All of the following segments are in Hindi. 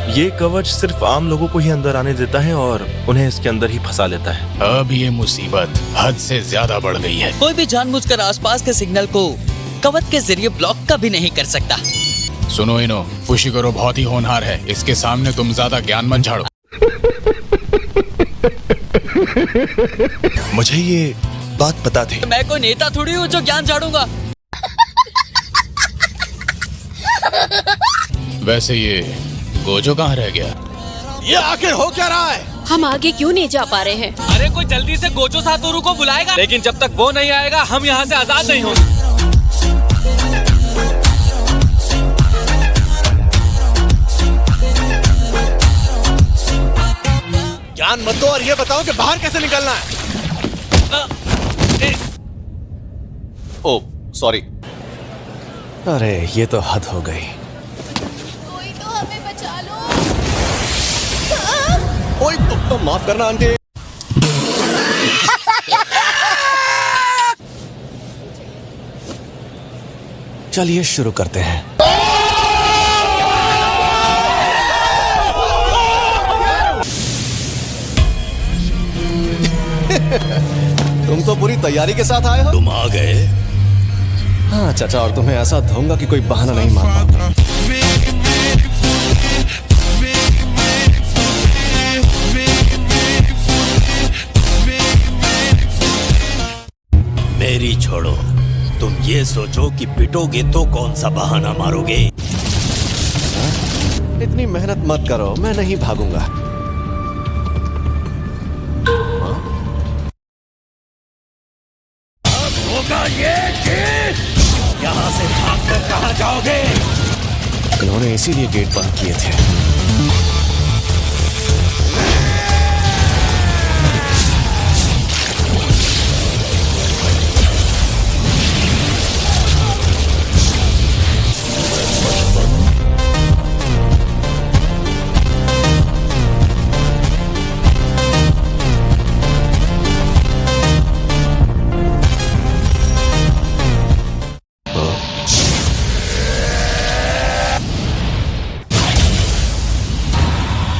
ये कवच सिर्फ आम लोगों को ही अंदर आने देता है और उन्हें इसके अंदर ही फंसा लेता है। अब ये मुसीबत हद से ज्यादा बढ़ गई है। कोई भी जानबूझकर आसपास के सिग्नल को कवच के जरिए ब्लॉक कभी नहीं कर सकता। सुनो इनो, फुशिकोरो बहुत ही होनहार है, इसके सामने तुम ज्यादा ज्ञान मत झाड़ो। मुझे ये बात पता थी। मैं कोई नेता थोड़ी हूँ जो ज्ञान झाड़ूंगा। वैसे ये गोजो कहाँ रह गया? ये आखिर हो क्या रहा है? हम आगे क्यों नहीं जा पा रहे हैं? अरे कोई जल्दी से गोजो सातोरू को बुलाएगा, लेकिन जब तक वो नहीं आएगा हम यहाँ से आजाद नहीं होंगे। ज्ञान मत दो और ये बताओ कि बाहर कैसे निकलना है। ओ सॉरी। अरे ये तो हद हो गई। कोई तो हमें बचा लो। ओए तो माफ करना आंटी। चलिए शुरू करते हैं। तुम तो पूरी तैयारी के साथ आए हो। तुम आ गए? हाँ चाचा, और तुम्हें ऐसा दूंगा कि कोई बहाना नहीं मार पाऊंगा। मेरी छोड़ो, तुम ये सोचो कि पिटोगे तो कौन सा बहाना मारोगे। इतनी मेहनत मत करो, मैं नहीं भागूंगा। होगा ये कि यहाँ से भागकर कहाँ जाओगे? उन्होंने इसीलिए गेट बंद किए थे।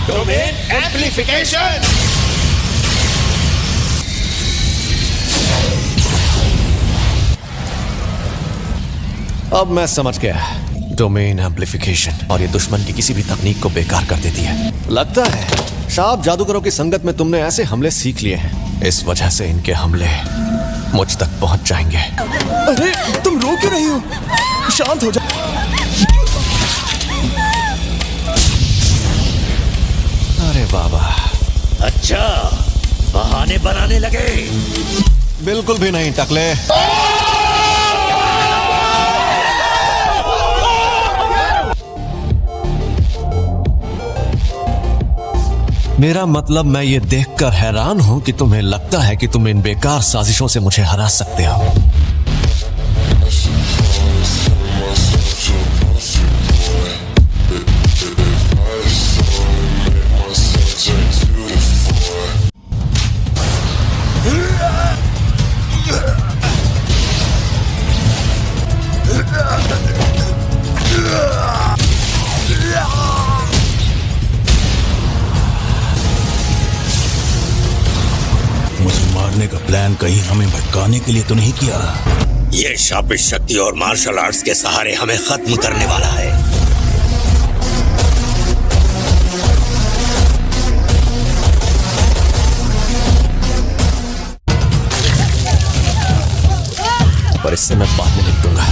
Domain amplification. अब मैं समझ गया, डोमेन एम्प्लीफिकेशन, और ये दुश्मन की किसी भी तकनीक को बेकार कर देती है। लगता है शाप जादूगरों की संगत में तुमने ऐसे हमले सीख लिए हैं, इस वजह से इनके हमले मुझ तक पहुंच जाएंगे। अरे तुम रो क्यों रही हो? शांत हो जा। अरे बाबा, अच्छा, बहाने बनाने लगे। बिल्कुल भी नहीं टकले। मेरा मतलब, मैं ये देखकर हैरान हूं कि तुम्हें लगता है कि तुम इन बेकार साजिशों से मुझे हरा सकते हो। मुझे मारने का प्लान कहीं हमें भटकाने के लिए तो नहीं किया? ये शापित शक्ति और मार्शल आर्ट्स के सहारे हमें खत्म करने वाला है। पर इससे मैं बाद में निपटूंगा।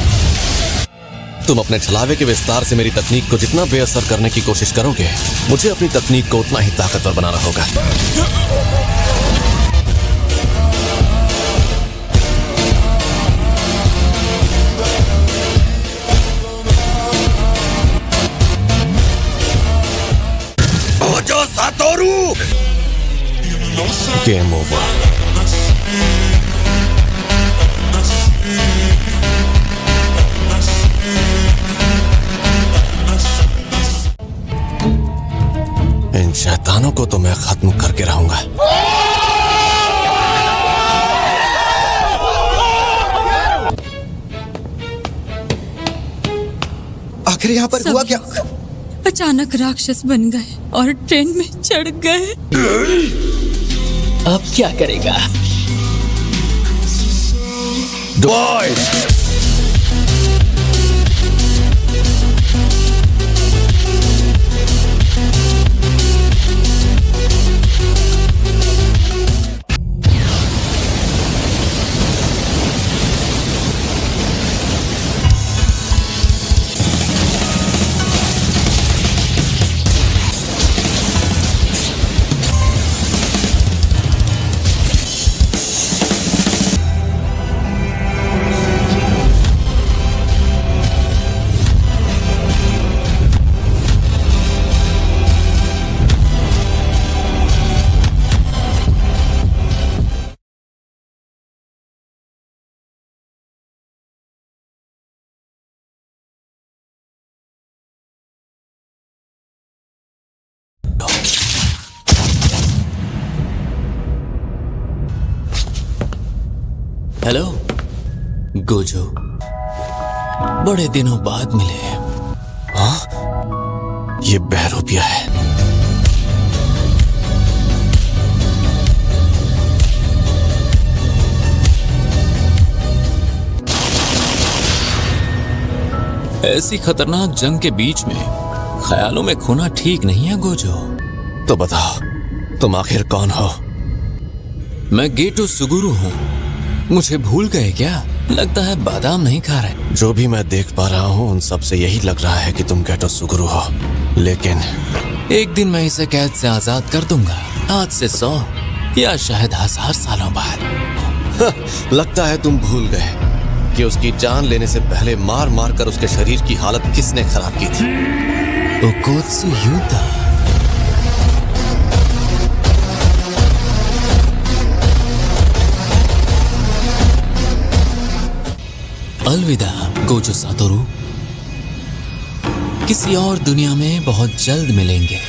तुम अपने छलावे के विस्तार से मेरी तकनीक को जितना बेअसर करने की कोशिश करोगे, मुझे अपनी तकनीक को उतना ही ताकतवर बनाना होगा। Gojo Satoru! Game over. इन शैतानों को तो मैं खत्म करके रहूंगा। आखिर यहाँ पर हुआ क्या? अचानक राक्षस बन गए और ट्रेन में चढ़ गए। अब क्या करेगा? हेलो गोजो, बड़े दिनों बाद मिले। हाँ, ये बहरूपिया है। ऐसी खतरनाक जंग के बीच में ख्यालों में खोना ठीक नहीं है गोजो। तो बताओ, तुम आखिर कौन हो? मैं गेटो सुगुरु हूँ। मुझे भूल गए क्या? लगता है बादाम नहीं खा रहे। जो भी मैं देख पा रहा हूँ उन सब से यही लग रहा है कि तुम गेटो सुगुरु हो, लेकिन एक दिन मैं इसे कैद से आजाद कर दूंगा, आज से 100 या शायद 1000 सालों बाद। लगता है तुम भूल गए कि उसकी जान लेने से पहले मार मार कर उसके शरीर की हालत किसने खराब की थी। ओकोत्सु युद्धा। अलविदा गोजो सातोरू, किसी और दुनिया में बहुत जल्द मिलेंगे।